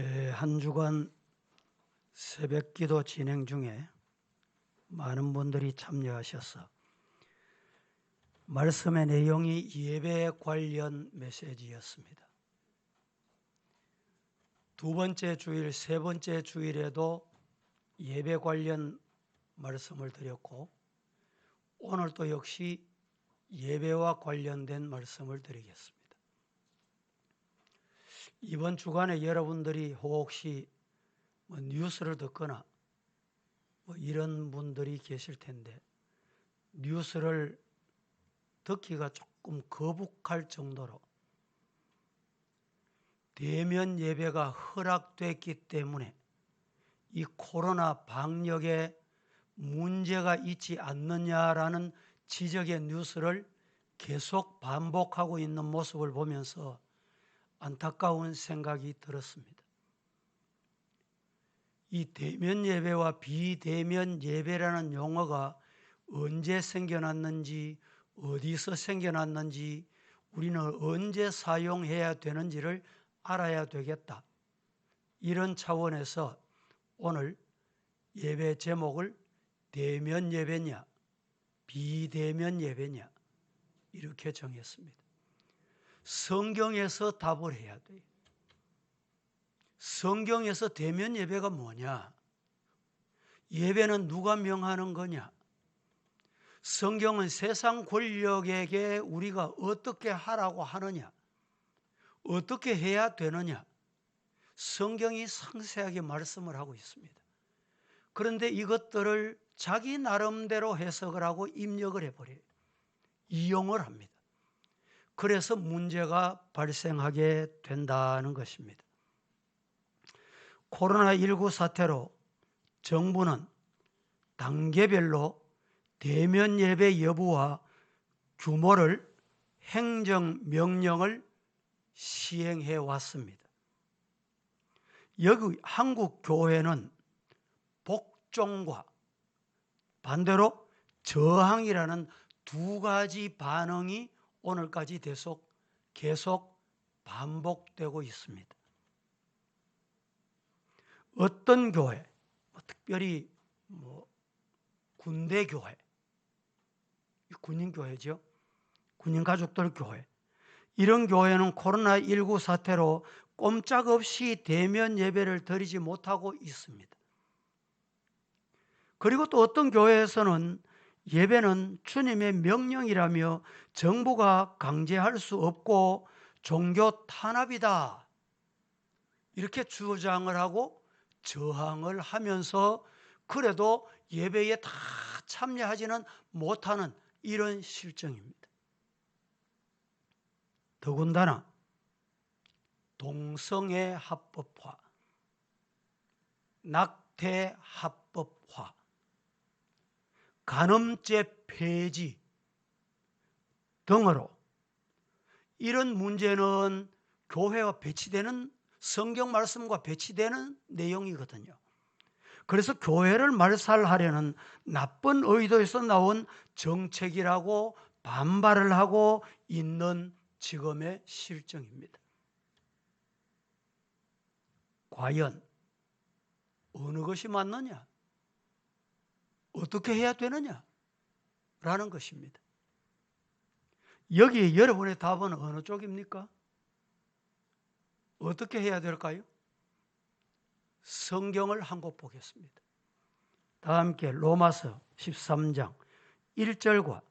한 주간 새벽기도 진행 중에 많은 분들이 참여하셔서 말씀의 내용이 예배 관련 메시지였습니다. 두 번째 주일, 세 번째 주일에도 예배 관련 말씀을 드렸고 오늘도 역시 예배와 관련된 말씀을 드리겠습니다. 이번 주간에 여러분들이 혹시 뉴스를 듣거나 이런 분들이 계실 텐데 뉴스를 듣기가 조금 거북할 정도로 대면 예배가 허락됐기 때문에 이 코로나 방역에 문제가 있지 않느냐라는 지적의 뉴스를 계속 반복하고 있는 모습을 보면서 안타까운 생각이 들었습니다. 이 대면 예배와 비대면 예배라는 용어가 언제 생겨났는지, 어디서 생겨났는지, 우리는 언제 사용해야 되는지를 알아야 되겠다. 이런 차원에서 오늘 예배 제목을 대면 예배냐, 비대면 예배냐 이렇게 정했습니다. 성경에서 답을 해야 돼요. 성경에서 대면 예배가 뭐냐? 예배는 누가 명하는 거냐? 성경은 세상 권력에게 우리가 어떻게 하라고 하느냐? 어떻게 해야 되느냐? 성경이 상세하게 말씀을 하고 있습니다. 그런데 이것들을 자기 나름대로 해석을 하고 입력을 해버려요. 이용을 합니다. 그래서 문제가 발생하게 된다는 것입니다. 코로나19 사태로 정부는 단계별로 대면 예배 여부와 규모를 행정명령을 시행해 왔습니다. 여기 한국 교회는 복종과 반대로 저항이라는 두 가지 반응이 오늘까지 계속 반복되고 있습니다. 어떤 교회, 특별히 군대 교회, 군인교회죠. 군인가족들 교회. 이런 교회는 코로나19 사태로 꼼짝없이 대면 예배를 드리지 못하고 있습니다. 그리고 또 어떤 교회에서는 예배는 주님의 명령이라며 정부가 강제할 수 없고 종교 탄압이다. 이렇게 주장을 하고 저항을 하면서 그래도 예배에 다 참여하지는 못하는 이런 실정입니다. 더군다나 동성애 합법화, 낙태 합법화, 간음죄 폐지 등으로 이런 문제는 교회와 배치되는 성경 말씀과 배치되는 내용이거든요. 그래서 교회를 말살하려는 나쁜 의도에서 나온 정책이라고 반발을 하고 있는 지금의 실정입니다. 과연 어느 것이 맞느냐? 어떻게 해야 되느냐? 라는 것입니다. 여기에 여러분의 답은 어느 쪽입니까? 어떻게 해야 될까요? 성경을 한 곳 보겠습니다. 다 함께 로마서 13장 1절과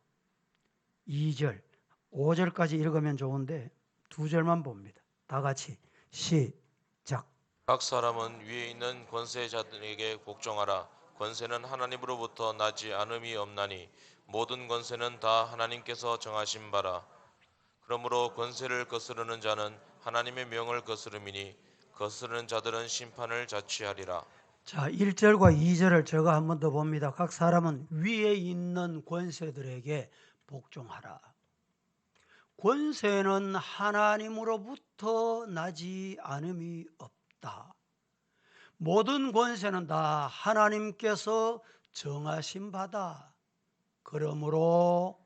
2절, 5절까지 읽으면 좋은데 두 절만 봅니다. 다 같이 시작. 각 사람은 위에 있는 권세자들에게 복종하라. 권세는 하나님으로부터 나지 않음이 없나니 모든 권세는 다 하나님께서 정하신 바라. 그러므로 권세를 거스르는 자는 하나님의 명을 거스름이니 거스르는 자들은 심판을 자취하리라. 자, 1절과 2절을 제가 한 번 더 봅니다. 각 사람은 위에 있는 권세들에게 복종하라. 권세는 하나님으로부터 나지 않음이 없다. 모든 권세는 다 하나님께서 정하신 바다. 그러므로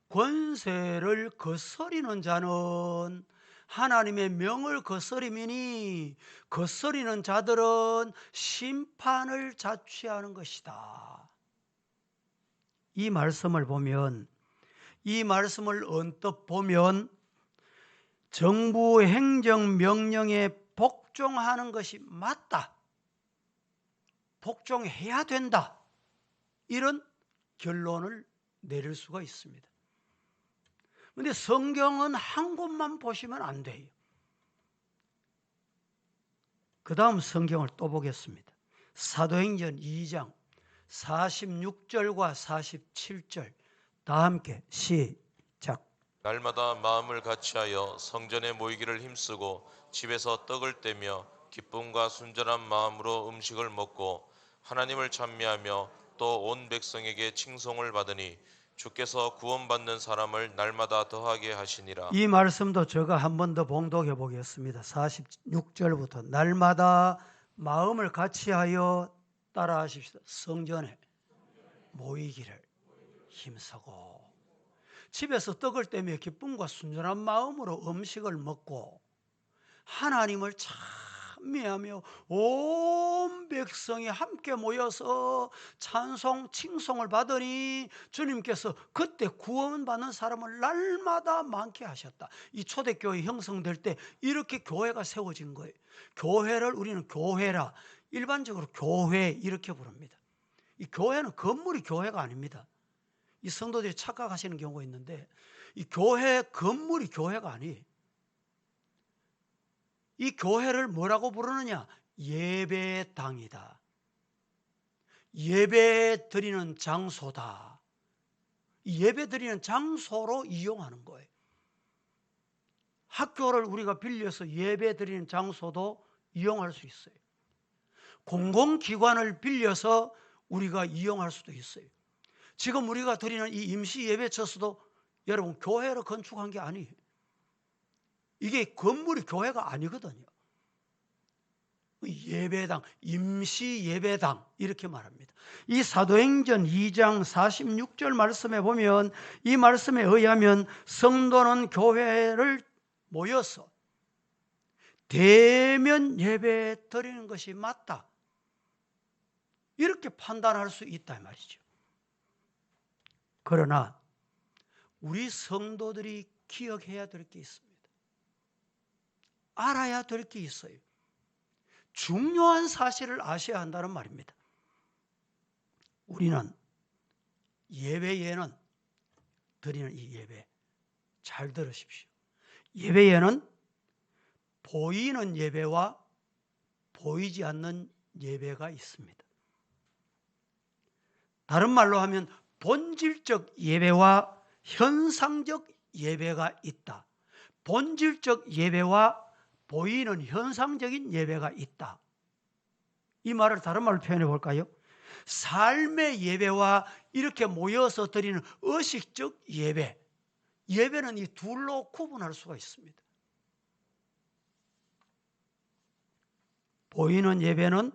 권세를 거스리는 자는 하나님의 명을 거스리미니 거스리는 자들은 심판을 자취하는 것이다. 이 말씀을 보면, 이 말씀을 언뜻 보면 정부 행정명령에 복종하는 것이 맞다, 복종해야 된다, 이런 결론을 내릴 수가 있습니다. 그런데 성경은 한 곳만 보시면 안 돼요. 그 다음 성경을 또 보겠습니다. 사도행전 2장 46절과 47절 다 함께 시작. 날마다 마음을 같이하여 성전에 모이기를 힘쓰고 집에서 떡을 떼며 기쁨과 순전한 마음으로 음식을 먹고 하나님을 찬미하며 또 온 백성에게 칭송을 받으니 주께서 구원받는 사람을 날마다 더하게 하시니라. 이 말씀도 제가 한 번 더 봉독해 보겠습니다. 46절부터 날마다 마음을 같이하여 따라하십시다. 성전에 모이기를 힘쓰고 집에서 떡을 떼며 기쁨과 순전한 마음으로 음식을 먹고 하나님을 찬미하며 온 백성이 함께 모여서 찬송 칭송을 받으니 주님께서 그때 구원받는 사람을 날마다 많게 하셨다. 이 초대교회 형성될 때 이렇게 교회가 세워진 거예요. 교회를 우리는 교회라, 일반적으로 교회 이렇게 부릅니다. 이 교회는 건물이 교회가 아닙니다. 이 성도들이 착각하시는 경우가 있는데, 이 교회 건물이 교회가 아니에요. 이 교회를 뭐라고 부르느냐? 예배당이다, 예배 드리는 장소다. 예배 드리는 장소로 이용하는 거예요. 학교를 우리가 빌려서 예배 드리는 장소도 이용할 수 있어요. 공공기관을 빌려서 우리가 이용할 수도 있어요. 지금 우리가 드리는 이 임시 예배처소도 여러분 교회로 건축한 게 아니에요. 이게 건물이 교회가 아니거든요. 예배당, 임시 예배당 이렇게 말합니다. 이 사도행전 2장 46절 말씀에 보면, 이 말씀에 의하면 성도는 교회를 모여서 대면 예배 드리는 것이 맞다, 이렇게 판단할 수 있다 말이죠. 그러나 우리 성도들이 기억해야 될 게 있습니다. 알아야 될 게 있어요. 중요한 사실을 아셔야 한다는 말입니다. 우리는 예배에는 드리는 이 예배, 잘 들으십시오. 예배에는 보이는 예배와 보이지 않는 예배가 있습니다. 다른 말로 하면 본질적 예배와 현상적 예배가 있다. 본질적 예배와 보이는 현상적인 예배가 있다. 이 말을 다른 말로 표현해 볼까요? 삶의 예배와 이렇게 모여서 드리는 의식적 예배, 예배는 이 둘로 구분할 수가 있습니다. 보이는 예배는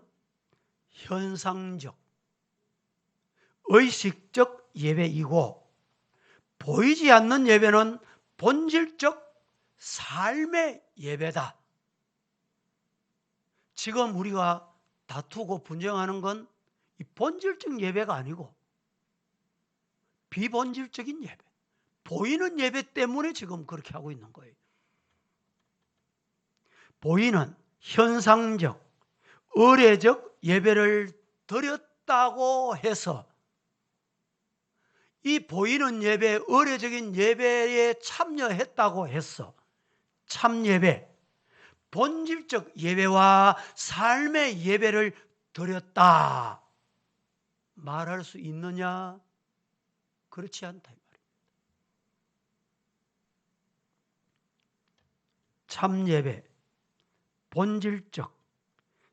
현상적, 의식적 예배이고, 보이지 않는 예배는 본질적 삶의 예배다. 지금 우리가 다투고 분쟁하는 건 이 본질적 예배가 아니고 비본질적인 예배, 보이는 예배 때문에 지금 그렇게 하고 있는 거예요. 보이는 현상적, 의례적 예배를 드렸다고 해서 이 보이는 예배, 의례적인 예배에 참여했다고 해서 참예배, 본질적 예배와 삶의 예배를 드렸다 말할 수 있느냐? 그렇지 않다 이 말입니다. 참예배, 본질적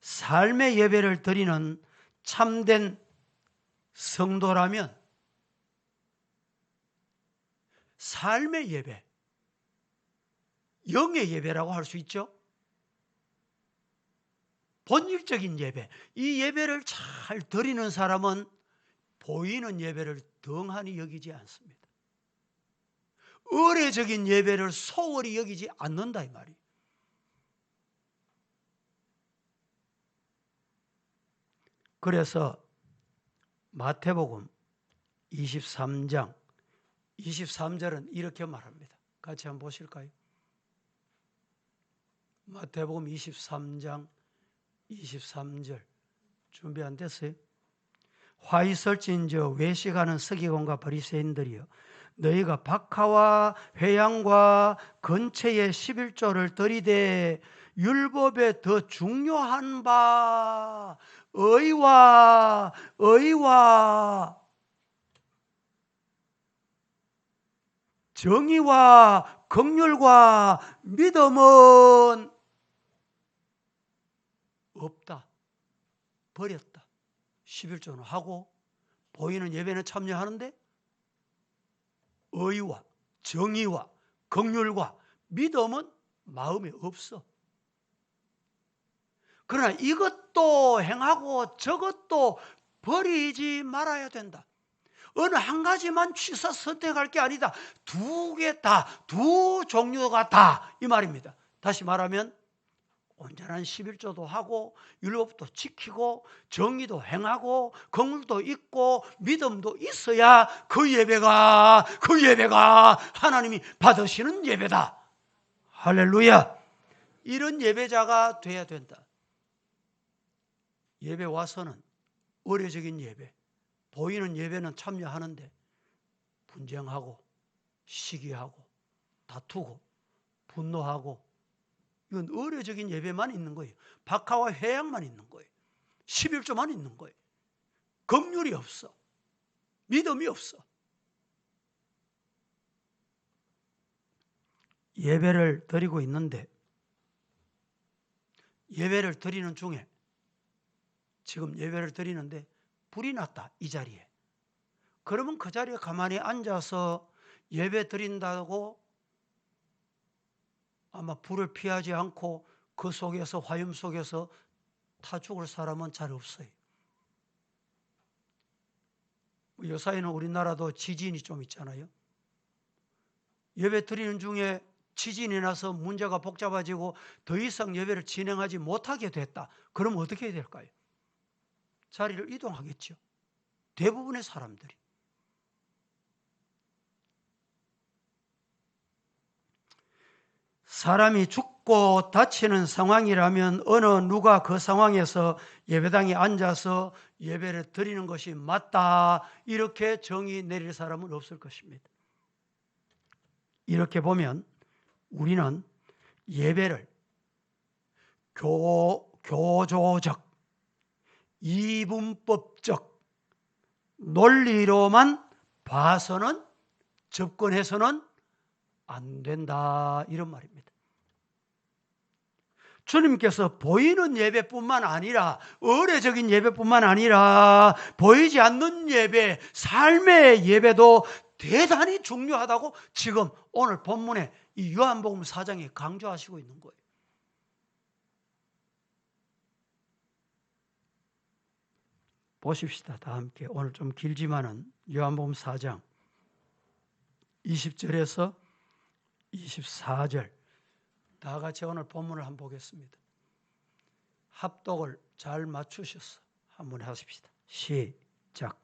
삶의 예배를 드리는 참된 성도라면 삶의 예배, 영의 예배라고 할 수 있죠. 본질적인 예배, 이 예배를 잘 드리는 사람은 보이는 예배를 덩하니 여기지 않습니다. 의례적인 예배를 소홀히 여기지 않는다 이 말이에요. 그래서 마태복음 23장 23절은 이렇게 말합니다. 같이 한번 보실까요? 마태복음 23장 23절 준비 안 됐어요? 화 있을진저 외식하는 서기관과 바리새인들이여 너희가 박하와 회양과 근처의 11조를 들이대 율법에 더 중요한 바 의와 정의와 긍휼과 믿음은 없다. 버렸다. 11조는 하고 보이는 예배는 참여하는데 의와 정의와 긍휼과 믿음은 마음에 없어. 그러나 이것도 행하고 저것도 버리지 말아야 된다. 어느 한 가지만 취사 선택할 게 아니다. 두 개 다, 두 종류가 다 이 말입니다. 다시 말하면 온전한 11조도 하고 율법도 지키고 정의도 행하고 긍휼도 있고 믿음도 있어야 그 예배가 하나님이 받으시는 예배다. 할렐루야. 이런 예배자가 돼야 된다. 예배 와서는 의례적인 예배, 보이는 예배는 참여하는데 분쟁하고 시기하고 다투고 분노하고 이건 의례적인 예배만 있는 거예요. 박하와 회양만 있는 거예요. 11조만 있는 거예요. 긍휼이 없어. 믿음이 없어. 예배를 드리고 있는데 예배를 드리는 중에 지금 예배를 드리는데 불이 났다 이 자리에. 그러면 그 자리에 가만히 앉아서 예배 드린다고 아마 불을 피하지 않고 그 속에서 화염 속에서 타 죽을 사람은 잘 없어요. 요사이는 우리나라도 지진이 좀 있잖아요. 예배 드리는 중에 지진이 나서 문제가 복잡해지고 더 이상 예배를 진행하지 못하게 됐다. 그럼 어떻게 해야 될까요? 자리를 이동하겠죠. 대부분의 사람들이. 사람이 죽고 다치는 상황이라면 어느 누가 그 상황에서 예배당에 앉아서 예배를 드리는 것이 맞다 이렇게 정의 내릴 사람은 없을 것입니다. 이렇게 보면 우리는 예배를 교조적, 이분법적 논리로만 봐서는 접근해서는 안 된다 이런 말입니다. 주님께서 보이는 예배뿐만 아니라 의례적인 예배뿐만 아니라 보이지 않는 예배, 삶의 예배도 대단히 중요하다고 지금 오늘 본문에 이 요한복음 4장에 강조하시고 있는 거예요. 보십시다. 다 함께. 오늘 좀 길지만은 요한복음 4장 20절에서 24절 다 같이 오늘 본문을 한번 보겠습니다. 합독을 잘 맞추셔서 한번 하십시다. 시작.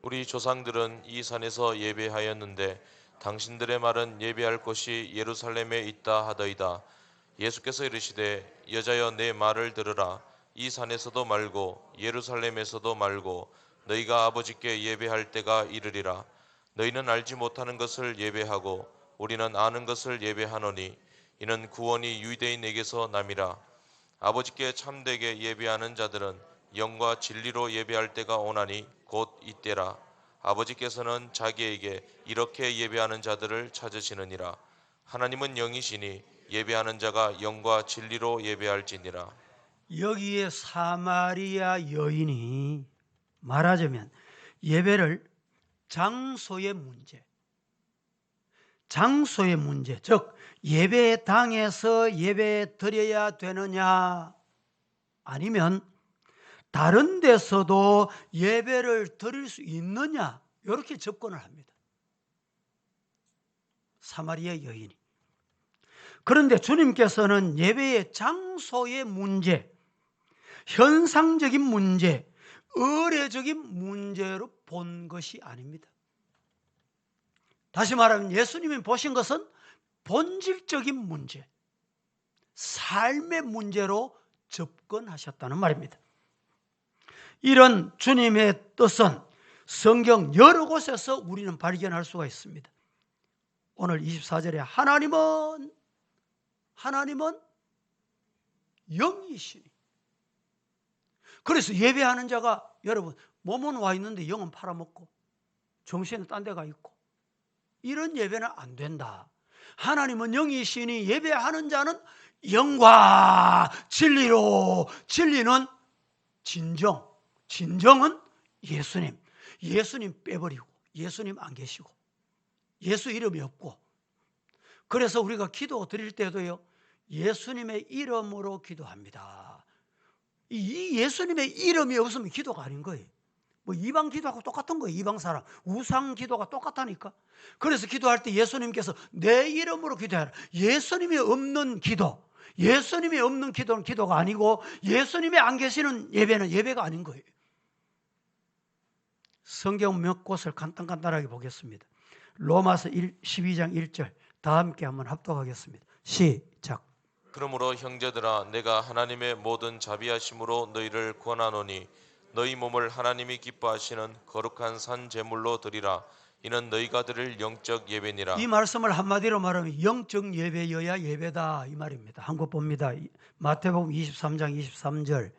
우리 조상들은 이 산에서 예배하였는데 당신들의 말은 예배할 곳이 예루살렘에 있다 하더이다. 예수께서 이르시되 여자여 내 말을 들으라. 이 산에서도 말고 예루살렘에서도 말고 너희가 아버지께 예배할 때가 이르리라. 너희는 알지 못하는 것을 예배하고 우리는 아는 것을 예배하노니 이는 구원이 유대인에게서 남이라. 아버지께 참되게 예배하는 자들은 영과 진리로 예배할 때가 오나니 곧 이때라. 아버지께서는 자기에게 이렇게 예배하는 자들을 찾으시느니라. 하나님은 영이시니 예배하는 자가 영과 진리로 예배할지니라. 여기에 사마리아 여인이 말하자면 예배를 장소의 문제, 즉 예배당에서 예배 드려야 되느냐 아니면 다른 데서도 예배를 드릴 수 있느냐 이렇게 접근을 합니다. 사마리아 여인이. 그런데 주님께서는 예배의 장소의 문제, 현상적인 문제, 의례적인 문제로 본 것이 아닙니다. 다시 말하면 예수님이 보신 것은 본질적인 문제, 삶의 문제로 접근하셨다는 말입니다. 이런 주님의 뜻은 성경 여러 곳에서 우리는 발견할 수가 있습니다. 오늘 24절에 하나님은 영이시니. 그래서 예배하는 자가 여러분 몸은 와 있는데 영은 팔아먹고 정신은 딴 데 가 있고 이런 예배는 안 된다. 하나님은 영이시니 예배하는 자는 영과 진리로, 진리는 진정, 진정은 예수님 빼버리고 예수님 안 계시고 예수 이름이 없고, 그래서 우리가 기도 드릴 때도요 예수님의 이름으로 기도합니다. 이 예수님의 이름이 없으면 기도가 아닌 거예요. 뭐 이방 기도하고 똑같은 거예요. 이방 사람 우상 기도가 똑같다니까. 그래서 기도할 때 예수님께서 내 이름으로 기도하라. 예수님이 없는 기도, 예수님이 없는 기도는 기도가 아니고 예수님이 안 계시는 예배는 예배가 아닌 거예요. 성경 몇 곳을 간단하게 보겠습니다. 로마서 12장 1절 다 함께 한번 합독하겠습니다. 시작. 그러므로 형제들아 내가 하나님의 모든 자비하심으로 너희를 권하노니 너희 몸을 하나님이 기뻐하시는 거룩한 산 제물로 드리라. 이는 너희가 드릴 영적 예배니라. 이 말씀을 한마디로 말하면 영적 예배여야 예배다 이 말입니다. 한 곳 봅니다. 마태복음 23장 23절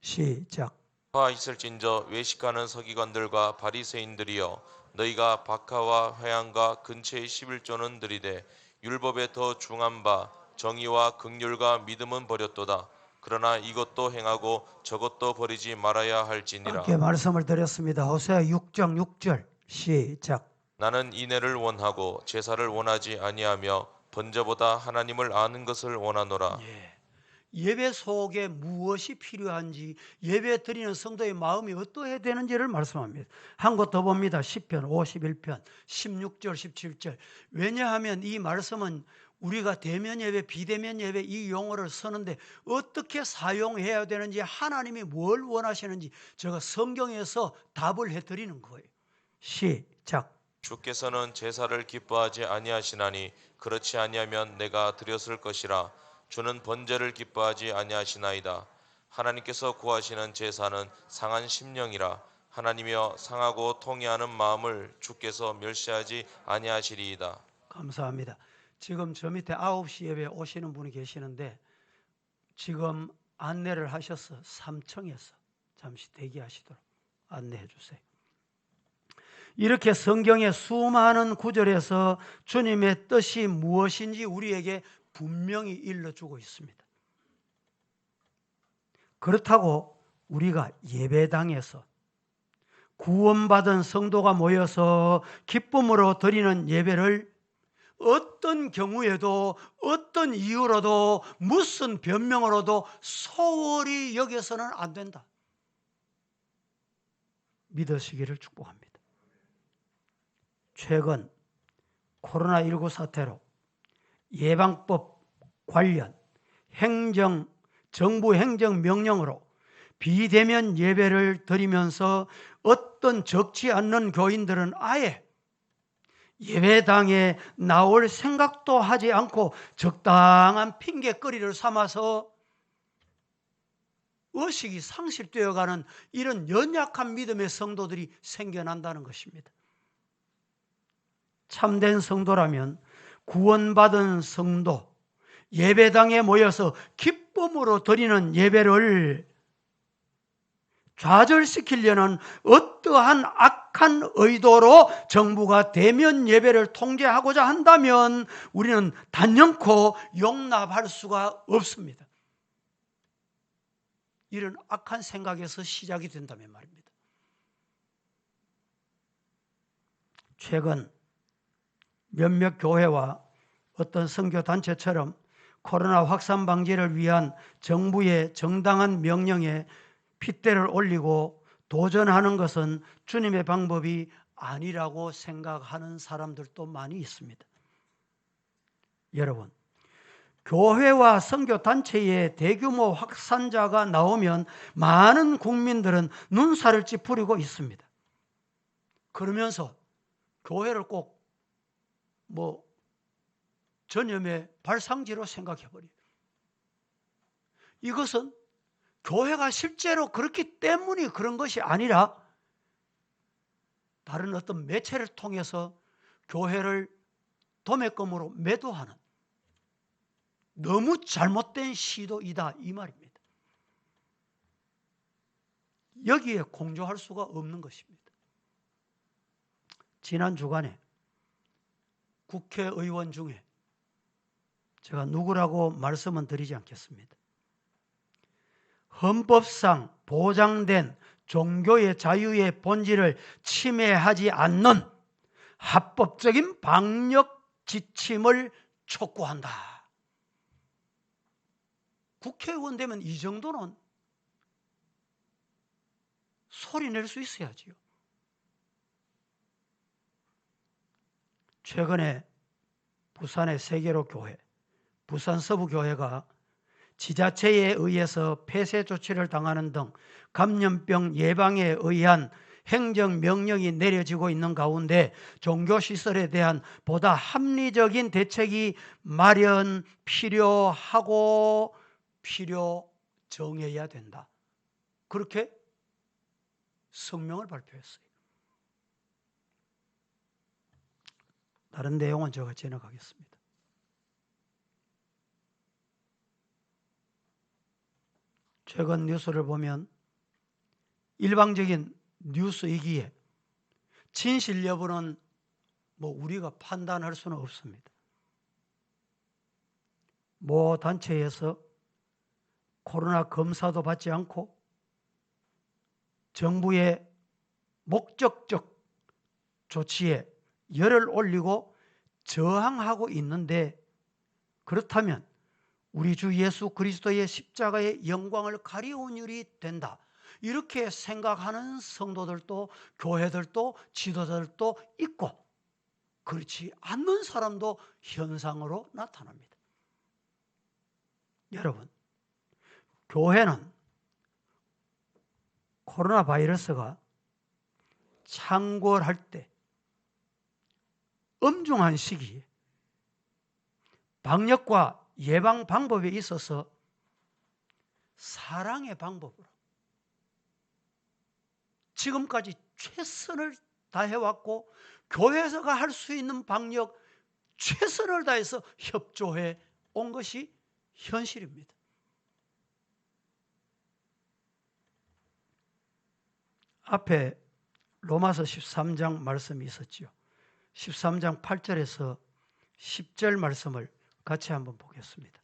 시작. 화 있을진저 외식하는 서기관들과 바리새인들이여 너희가 박하와 회향과 근처의 11조는 드리되 율법에 더 중한 바 정의와 긍휼과 믿음은 버렸도다. 그러나 이것도 행하고 저것도 버리지 말아야 할지니라. 함께 말씀을 드렸습니다. 호세아 6장 6절 시작. 나는 인애를 원하고 제사를 원하지 아니하며 번제보다 하나님을 아는 것을 원하노라. 예배 속에 무엇이 필요한지, 예배 드리는 성도의 마음이 어떠해야 되는지를 말씀합니다. 한 곳 더 봅니다. 시편 51편 16절 17절. 왜냐하면 이 말씀은 우리가 대면 예배, 비대면 예배 이 용어를 쓰는데 어떻게 사용해야 되는지, 하나님이 뭘 원하시는지 제가 성경에서 답을 해드리는 거예요. 시작. 주께서는 제사를 기뻐하지 아니하시나니 그렇지 아니하면 내가 드렸을 것이라. 주는 번제를 기뻐하지 아니하시나이다. 하나님께서 구하시는 제사는 상한 심령이라. 하나님이여 상하고 통회하는 마음을 주께서 멸시하지 아니하시리이다. 감사합니다. 지금 저 밑에 9시 예배에 오시는 분이 계시는데 지금 안내를 하셔서 3층에서 잠시 대기하시도록 안내해 주세요. 이렇게 성경의 수많은 구절에서 주님의 뜻이 무엇인지 우리에게 분명히 일러주고 있습니다. 그렇다고 우리가 예배당에서 구원받은 성도가 모여서 기쁨으로 드리는 예배를 어떤 경우에도 어떤 이유로도 무슨 변명으로도 소홀히 여겨서는 안 된다. 믿으시기를 축복합니다. 최근 코로나19 사태로 예방법 관련 정부 행정명령으로 비대면 예배를 드리면서 어떤 적지 않는 교인들은 아예 예배당에 나올 생각도 하지 않고 적당한 핑계거리를 삼아서 의식이 상실되어가는 이런 연약한 믿음의 성도들이 생겨난다는 것입니다. 참된 성도라면 구원받은 성도, 예배당에 모여서 기쁨으로 드리는 예배를 좌절시키려는 어떠한 악한 의도로 정부가 대면 예배를 통제하고자 한다면 우리는 단연코 용납할 수가 없습니다. 이런 악한 생각에서 시작이 된다면 말입니다. 최근 몇몇 교회와 어떤 선교단체처럼 코로나 확산 방지를 위한 정부의 정당한 명령에 핏대를 올리고 도전하는 것은 주님의 방법이 아니라고 생각하는 사람들도 많이 있습니다. 여러분, 교회와 선교단체의 대규모 확산자가 나오면 많은 국민들은 눈살을 찌푸리고 있습니다. 그러면서 교회를 꼭 전염의 발상지로 생각해버려요. 이것은 교회가 실제로 그렇기 때문에 그런 것이 아니라 다른 어떤 매체를 통해서 교회를 도매금으로 매도하는 너무 잘못된 시도이다 이 말입니다. 여기에 공조할 수가 없는 것입니다. 지난 주간에 국회의원 중에 제가 누구라고 말씀은 드리지 않겠습니다. 헌법상 보장된 종교의 자유의 본질을 침해하지 않는 합법적인 방역 지침을 촉구한다. 국회의원 되면 이 정도는 소리 낼 수 있어야지요. 최근에 부산의 세계로 교회, 부산 서부교회가 지자체에 의해서 폐쇄 조치를 당하는 등 감염병 예방에 의한 행정명령이 내려지고 있는 가운데 종교시설에 대한 보다 합리적인 대책이 마련 필요하고 필요 정해야 된다. 그렇게 성명을 발표했어요. 다른 내용은 제가 지나가겠습니다. 최근 뉴스를 보면 일방적인 뉴스이기에 진실 여부는 우리가 판단할 수는 없습니다. 모 단체에서 코로나 검사도 받지 않고 정부의 목적적 조치에 열을 올리고 저항하고 있는데, 그렇다면 우리 주 예수 그리스도의 십자가의 영광을 가리운 일이 된다, 이렇게 생각하는 성도들도 교회들도 지도자들도 있고, 그렇지 않는 사람도 현상으로 나타납니다. 여러분, 교회는 코로나 바이러스가 창궐할 때 엄중한 시기에 방역과 예방 방법에 있어서 사랑의 방법으로 지금까지 최선을 다해왔고, 교회에서가 할 수 있는 방역 최선을 다해서 협조해 온 것이 현실입니다. 앞에 로마서 13장 말씀이 있었죠. 13장 8절에서 10절 말씀을 같이 한번 보겠습니다.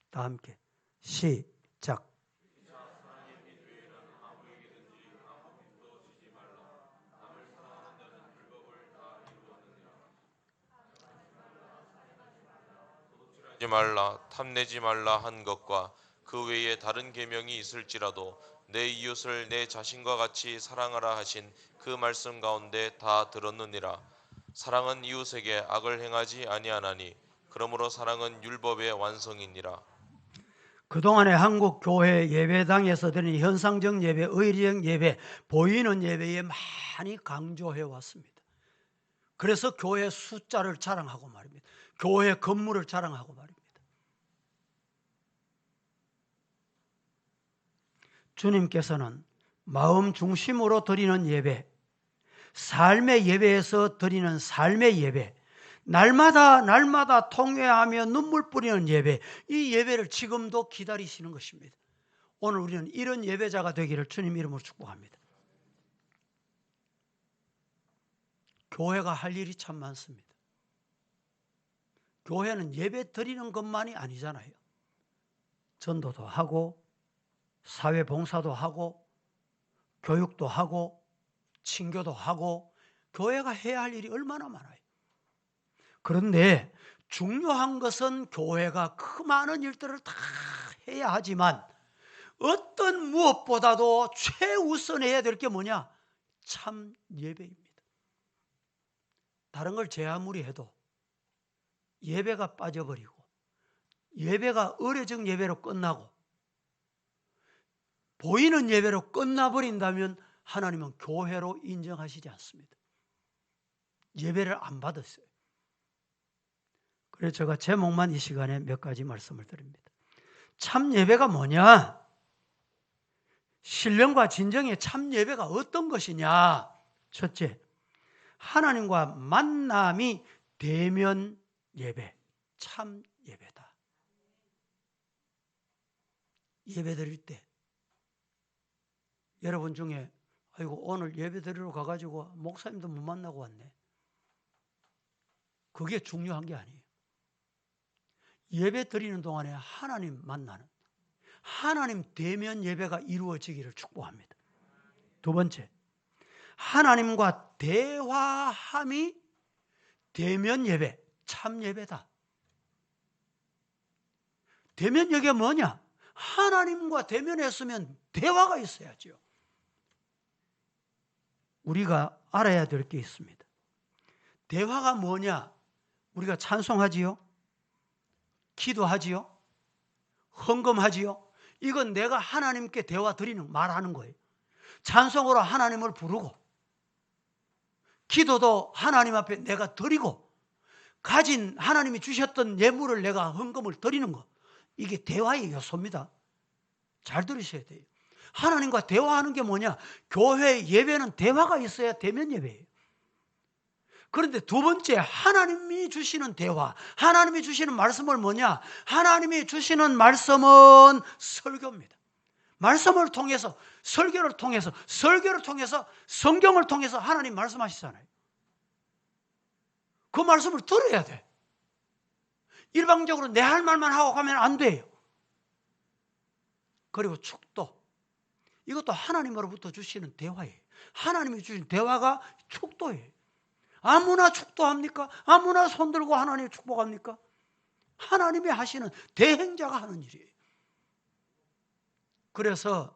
다 함께 시작. 하지 말라, 탐내지 말라 한 것과 그 외에 다른 계명이 있을지라도 내 이웃을 내 자신과 같이 사랑하라 하신 그 말씀 가운데 다 들었느니라. 사랑은 이웃에게 악을 행하지 아니하나니 그러므로 사랑은 율법의 완성이니라. 그동안에 한국 교회 예배당에서 드리는 현상적 예배, 의리적 예배, 보이는 예배에 많이 강조해 왔습니다. 그래서 교회 숫자를 자랑하고 말입니다. 교회 건물을 자랑하고 말입니다. 주님께서는 마음 중심으로 드리는 예배, 삶의 예배에서 드리는 삶의 예배, 날마다 통회하며 눈물 뿌리는 예배, 이 예배를 지금도 기다리시는 것입니다. 오늘 우리는 이런 예배자가 되기를 주님 이름으로 축복합니다. 교회가 할 일이 참 많습니다. 교회는 예배 드리는 것만이 아니잖아요. 전도도 하고 사회 봉사도 하고 교육도 하고 친교도 하고 교회가 해야 할 일이 얼마나 많아요. 그런데 중요한 것은 교회가 그 많은 일들을 다 해야 하지만 어떤 무엇보다도 최우선해야 될 게 뭐냐? 참 예배입니다. 다른 걸 제 아무리 해도 예배가 빠져버리고 예배가 의례적 예배로 끝나고 보이는 예배로 끝나버린다면 하나님은 교회로 인정하시지 않습니다. 예배를 안 받았어요. 그래서 제가 제목만 이 시간에 몇 가지 말씀을 드립니다. 참 예배가 뭐냐? 신령과 진정의 참 예배가 어떤 것이냐? 첫째, 하나님과 만남이 대면 예배, 참 예배다. 예배 드릴 때 여러분 중에 아이고 오늘 예배 드리러 가가지고 목사님도 못 만나고 왔네. 그게 중요한 게 아니에요. 예배 드리는 동안에 하나님 만나는 하나님 대면 예배가 이루어지기를 축복합니다. 두 번째, 하나님과 대화함이 대면 예배, 참 예배다. 대면 예배가 뭐냐? 하나님과 대면했으면 대화가 있어야죠. 우리가 알아야 될 게 있습니다. 대화가 뭐냐? 우리가 찬송하지요? 기도하지요? 헌금하지요? 이건 내가 하나님께 대화 드리는 말하는 거예요. 찬송으로 하나님을 부르고 기도도 하나님 앞에 내가 드리고 가진 하나님이 주셨던 예물을 내가 헌금을 드리는 거. 이게 대화의 요소입니다. 잘 들으셔야 돼요. 하나님과 대화하는 게 뭐냐? 교회 예배는 대화가 있어야 대면 예배예요. 그런데 두 번째, 하나님이 주시는 대화, 하나님이 주시는 말씀을 뭐냐? 하나님이 주시는 말씀은 설교입니다. 말씀을 통해서, 설교를 통해서 성경을 통해서 하나님 말씀하시잖아요. 그 말씀을 들어야 돼. 일방적으로 내 할 말만 하고 가면 안 돼요. 그리고 축도. 이것도 하나님으로부터 주시는 대화예요. 하나님이 주신 대화가 축도예요. 아무나 축도합니까? 아무나 손들고 하나님 축복합니까? 하나님이 하시는 대행자가 하는 일이에요. 그래서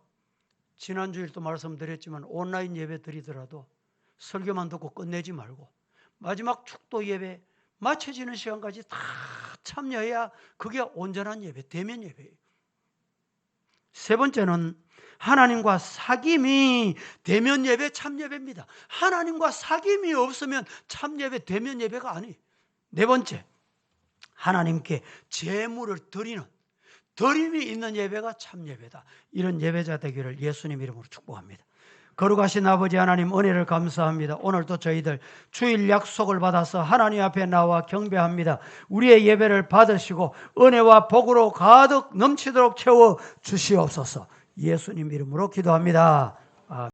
지난주에도 말씀드렸지만 온라인 예배 드리더라도 설교만 듣고 끝내지 말고 마지막 축도 예배 마쳐지는 시간까지 다 참여해야 그게 온전한 예배, 대면 예배예요. 세 번째는 하나님과 사귐이 대면 예배, 참 예배입니다. 하나님과 사귐이 없으면 참 예배, 대면 예배가 아니에요. 네 번째, 하나님께 제물을 드리는 드림이 있는 예배가 참 예배다. 이런 예배자 되기를 예수님 이름으로 축복합니다. 거룩하신 아버지 하나님, 은혜를 감사합니다. 오늘도 저희들 주일 약속을 받아서 하나님 앞에 나와 경배합니다. 우리의 예배를 받으시고 은혜와 복으로 가득 넘치도록 채워 주시옵소서. 예수님 이름으로 기도합니다.